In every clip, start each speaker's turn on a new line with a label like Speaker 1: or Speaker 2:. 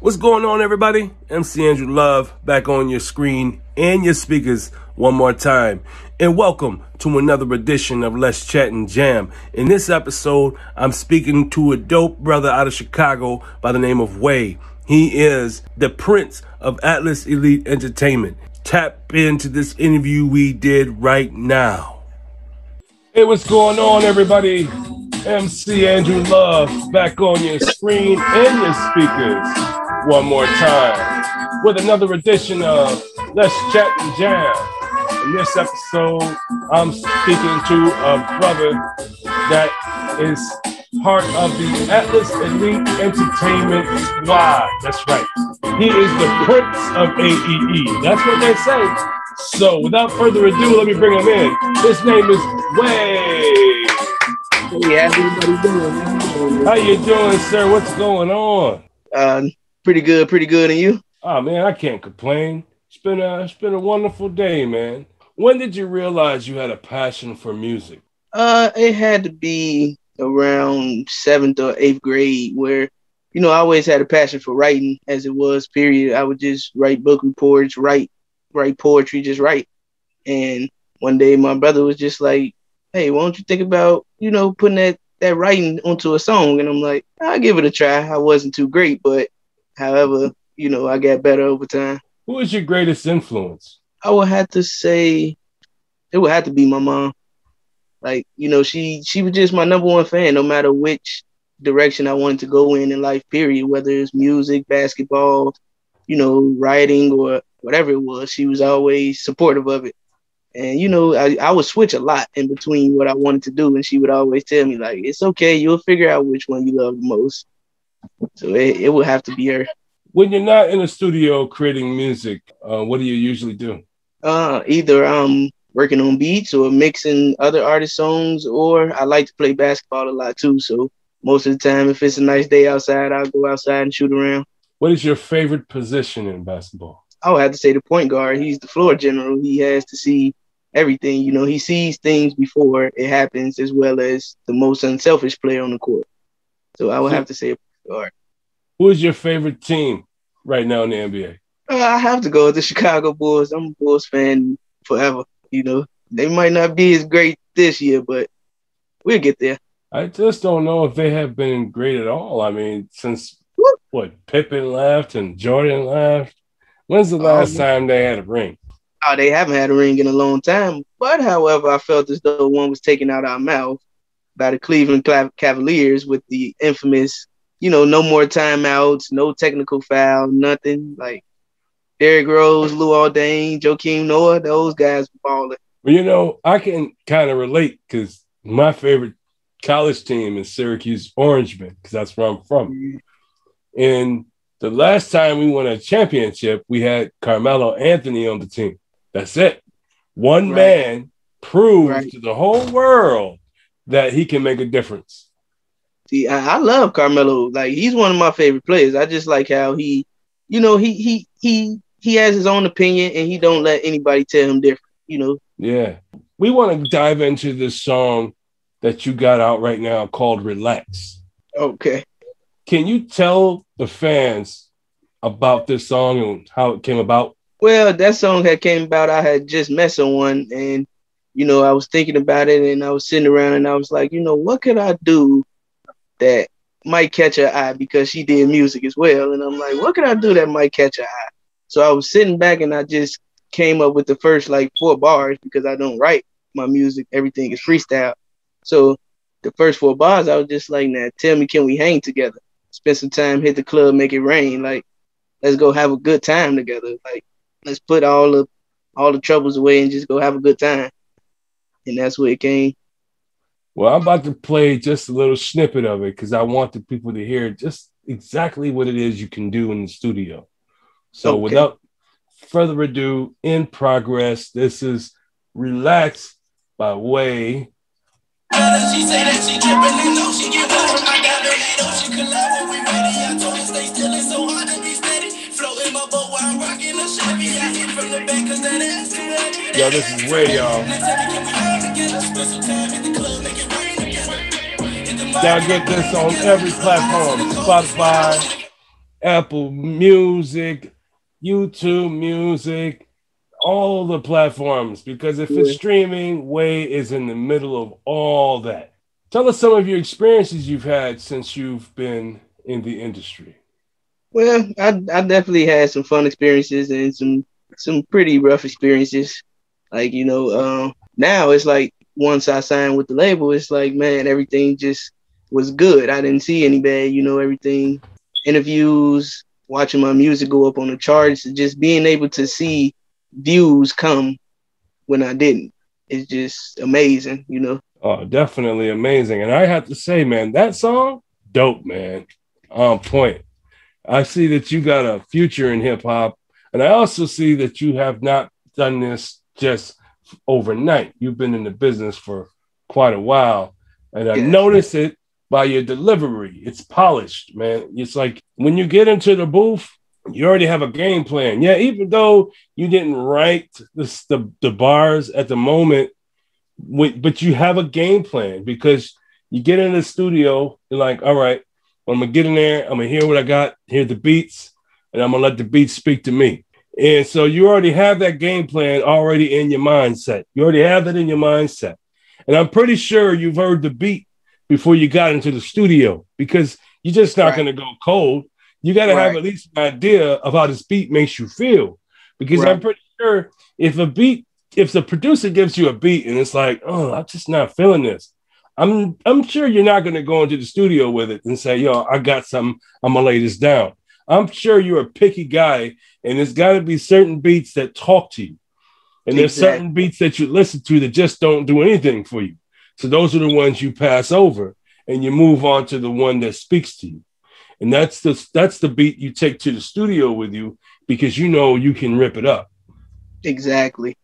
Speaker 1: What's going on, everybody? MC Andrew Love back on your screen and your speakers one more time. And welcome to another edition of Let's Chat and Jam. In this episode, I'm speaking to a dope brother out of Chicago by the name of Wae. He is the prince of Atlas Elite Entertainment. Tap into this interview we did right now. Hey, what's going on, everybody? MC Andrew Love back on your screen and your speakers one more time with another edition of Let's Chat and Jam. In this episode, I'm speaking to a brother that is part of the Atlas Elite Entertainment squad. That's right. He is the prince of AEE. That's what they say. So without further ado, let me bring him in. His name is Wae.
Speaker 2: Hey, how's everybody doing?
Speaker 1: How you doing, sir? What's going on?
Speaker 2: Pretty good. And you?
Speaker 1: Oh man, I can't complain. It's been a wonderful day, man. When did you realize you had a passion for music?
Speaker 2: It had to be around 7th or 8th grade where, I always had a passion for writing as it was, period. I would just write book reports, write poetry, just write. And one day my brother was just like, hey, why don't you think about, putting that writing onto a song? And I'm like, I'll give it a try. I wasn't too great, but however, I got better over time.
Speaker 1: Who is your greatest influence?
Speaker 2: I would have to say it would have to be my mom. Like, she was just my number one fan, no matter which direction I wanted to go in life, period, whether it's music, basketball, writing or whatever it was. She was always supportive of it. And, I would switch a lot in between what I wanted to do. And she would always tell me, like, it's okay. You'll figure out which one you love the most. So it would have to be her.
Speaker 1: When you're not in a studio creating music, what do you usually do?
Speaker 2: Either I'm working on beats or mixing other artists' songs, or I like to play basketball a lot too. So most of the time, if it's a nice day outside, I'll go outside and shoot around.
Speaker 1: What is your favorite position in basketball?
Speaker 2: I would have to say the point guard. He's the floor general. He has to see everything. He sees things before it happens, as well as the most unselfish player on the court. So I would have to say a point guard.
Speaker 1: Who is your favorite team right now in the NBA?
Speaker 2: I have to go with the Chicago Bulls. I'm a Bulls fan forever. They might not be as great this year, but we'll get there.
Speaker 1: I just don't know if they have been great at all. I mean, since Pippen left and Jordan left, when's the last time they had a ring?
Speaker 2: They haven't had a ring in a long time. But, however, I felt as though one was taken out our mouth by the Cleveland Cavaliers with the infamous, no more timeouts, no technical foul, nothing. Like Derrick Rose, Lou Aldain, Joakim Noah, those guys were balling.
Speaker 1: Well, I can kind of relate because my favorite college team is Syracuse Orangemen because that's where I'm from. Mm-hmm. And the last time we won a championship, we had Carmelo Anthony on the team. That's it. One man proved to the whole world that he can make a difference.
Speaker 2: See, I love Carmelo. Like, he's one of my favorite players. I just like how he has his own opinion and he don't let anybody tell him different,
Speaker 1: Yeah. We want to dive into this song that you got out right now called Relax.
Speaker 2: Okay. Can
Speaker 1: you tell the fans about this song and how it came about?
Speaker 2: Well, that song had came about, I had just met someone and, I was thinking about it and I was sitting around and I was like, what could I do that might catch her eye, because she did music as well. And I'm like, what can I do that might catch her eye? So I was sitting back and I just came up with the first 4 bars because I don't write my music. Everything is freestyle. So the first 4 bars, I was just like, now tell me, can we hang together? Spend some time, hit the club, make it rain. Like, let's go have a good time together. Like, let's put all the troubles away and just go have a good time. And that's where it came.
Speaker 1: Well, I'm about to play just a little snippet of it because I want the people to hear just exactly what it is you can do in the studio. So without further ado, in progress, this is Relax by Wae.
Speaker 3: She say that she tripping and know she get home. I got her, they know she collab when we ready. I told her stay still, it's so hard to be steady. Floating my boat while I'm rocking a Chevy. I hit from the back cause that ass too heavy.
Speaker 1: Yo, this is Wae, y'all. Y'all get this on every platform. Spotify, Apple Music, YouTube Music, all the platforms, because if it's streaming, Wae is in the middle of all that. Tell us some of your experiences you've had since you've been in the industry.
Speaker 2: Well, I definitely had some fun experiences and some pretty rough experiences. Like, now it's like once I signed with the label, it's like, man, everything just was good. I didn't see any bad, everything, interviews, watching my music go up on the charts, just being able to see views come when I didn't. It's just amazing,
Speaker 1: Oh, definitely amazing. And I have to say, man, that song, dope, man. On point. I see that you got a future in hip hop. And I also see that you have not done this just overnight. You've been in the business for quite a while. And I notice it by your delivery. It's polished, man. It's like when you get into the booth, you already have a game plan. Yeah, even though you didn't write the bars at the moment, but you have a game plan, because you get in the studio, you're like, all right, I'm going to get in there, I'm going to hear what I got, hear the beats, and I'm going to let the beats speak to me. And so you already have that game plan already in your mindset. You already have that in your mindset. And I'm pretty sure you've heard the beat before you got into the studio, because you're just not going to go cold. You got to have at least an idea of how this beat makes you feel, because I'm pretty sure if the producer gives you a beat and it's like, oh, I'm just not feeling this, I'm sure you're not going to go into the studio with it and say, yo, I got something, I'm going to lay this down. I'm sure you're a picky guy, and there's got to be certain beats that talk to you. And there's certain beats that you listen to that just don't do anything for you. So those are the ones you pass over and you move on to the one that speaks to you. And that's the beat you take to the studio with you, because you know you can rip it up.
Speaker 2: Exactly.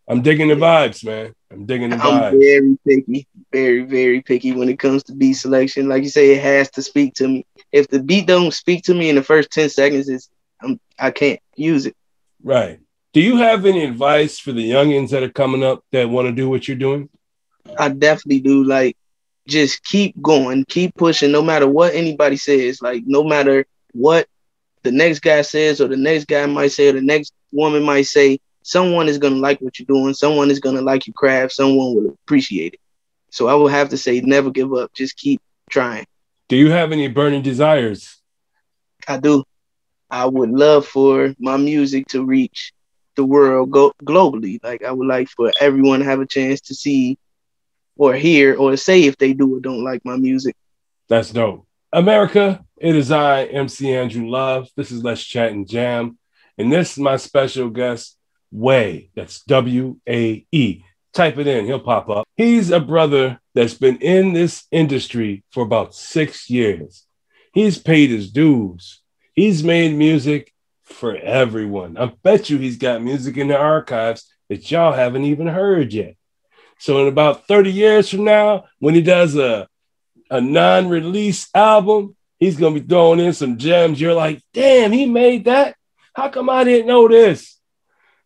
Speaker 1: I'm digging the vibes, man. I'm digging the vibes.
Speaker 2: I'm very picky, very, very picky when it comes to beat selection. Like you say, it has to speak to me. If the beat don't speak to me in the first 10 seconds, I can't use it.
Speaker 1: Right. Do you have any advice for the youngins that are coming up that want to do what you're doing?
Speaker 2: I definitely do. Like, just keep going, keep pushing, no matter what anybody says. Like, no matter what the next guy says, or the next guy might say, or the next woman might say, someone is going to like what you're doing. Someone is going to like your craft. Someone will appreciate it. So I will have to say, never give up. Just keep trying.
Speaker 1: Do you have any burning desires?
Speaker 2: I do. I would love for my music to reach the world globally. Like, I would like for everyone to have a chance to see or hear or say if they do or don't like my music. That's
Speaker 1: dope. America, it is I, MC Andrew Love. This is Let's Chat and Jam. And this is my special guest, Wae. That's W-A-E. Type it in, he'll pop up. He's a brother that's been in this industry for about 6 years. He's paid his dues. He's made music for everyone. I bet you he's got music in the archives that y'all haven't even heard yet. So in about 30 years from now, when he does a non-release album, he's going to be throwing in some gems. You're like, damn, he made that? How come I didn't know this?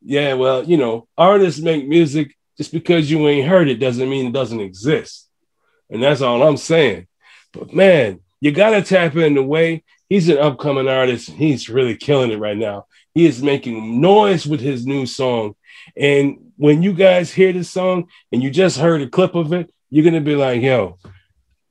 Speaker 1: Yeah, well, artists make music. Just because you ain't heard it doesn't mean it doesn't exist. And that's all I'm saying. But man, you got to tap in the Wae. He's an upcoming artist. And he's really killing it right now. He is making noise with his new song. And when you guys hear this song and you just heard a clip of it, you're going to be like, yo,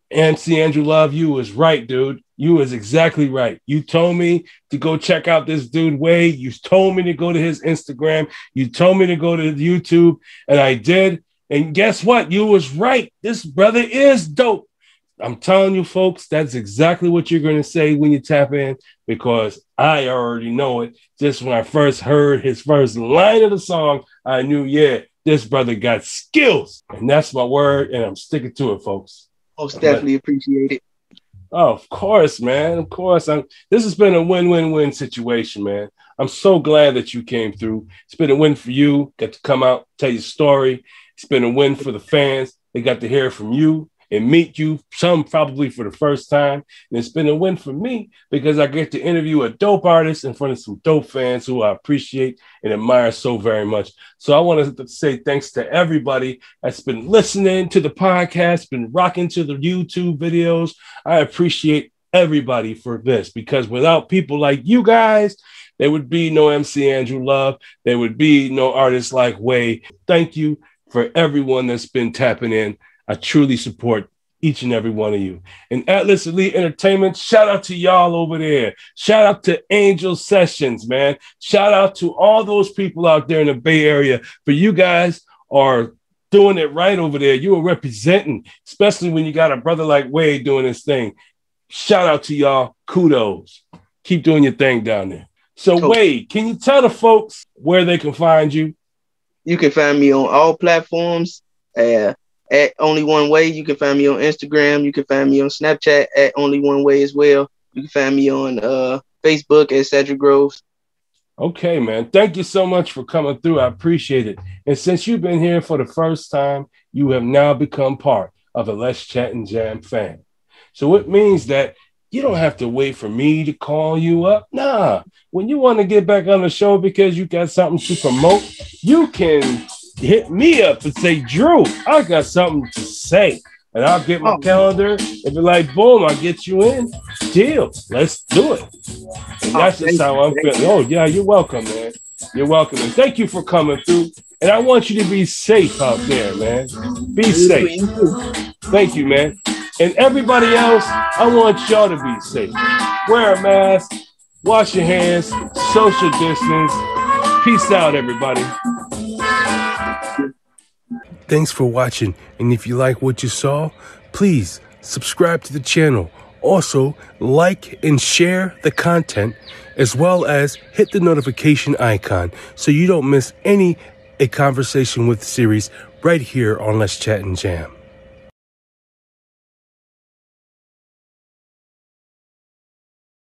Speaker 1: MC Andrew Love, you was right, dude. You was exactly right. You told me to go check out this dude, Wae. You told me to go to his Instagram. You told me to go to YouTube, and I did. And guess what? You was right. This brother is dope. I'm telling you, folks, that's exactly what you're going to say when you tap in, because I already know it. Just when I first heard his first line of the song, I knew, yeah, this brother got skills. And that's my word, and I'm sticking to it, folks.
Speaker 2: Most definitely appreciate it.
Speaker 1: Oh, of course, man. Of course. This has been a win-win-win situation, man. I'm so glad that you came through. It's been a win for you. Got to come out, tell your story. It's been a win for the fans. They got to hear from you and meet you, some probably for the first time. And it's been a win for me because I get to interview a dope artist in front of some dope fans who I appreciate and admire so very much. So I want to say thanks to everybody that's been listening to the podcast, been rocking to the YouTube videos. I appreciate everybody for this, because without people like you guys, there would be no MC Andrew Love. There would be no artists like Wae. Thank you for everyone that's been tapping in. I truly support each and every one of you. And Atlas Elite Entertainment, shout out to y'all over there. Shout out to Angel Sessions, man. Shout out to all those people out there in the Bay Area. For you guys are doing it right over there. You are representing, especially when you got a brother like Wae doing his thing. Shout out to y'all. Kudos. Keep doing your thing down there. So, Wae, can you tell the folks where they can find you?
Speaker 2: You can find me on all platforms at Only One Wae. You can find me on Instagram. You can find me on Snapchat at Only One Wae as well. You can find me on Facebook at Cedric Groves.
Speaker 1: Okay, man. Thank you so much for coming through. I appreciate it. And since you've been here for the first time, you have now become part of the Let's Chat and Jam fam. So it means that you don't have to wait for me to call you up. Nah, when you want to get back on the show because you got something to promote, you can hit me up and say, Drew, I got something to say. And I'll get my calendar and be like, boom, I'll get you in. Deal. Let's do it. And that's just how I'm feeling. Oh, yeah, you're welcome, man. You're welcome. And thank you for coming through. And I want you to be safe out there, man. Be safe. Thank you, man. And everybody else, I want y'all to be safe. Wear a mask, wash your hands, social distance. Peace out, everybody. Thanks for watching. And if you like what you saw, please subscribe to the channel. Also, like and share the content, as well as hit the notification icon so you don't miss any A Conversation With series right here on Let's Chat and Jam.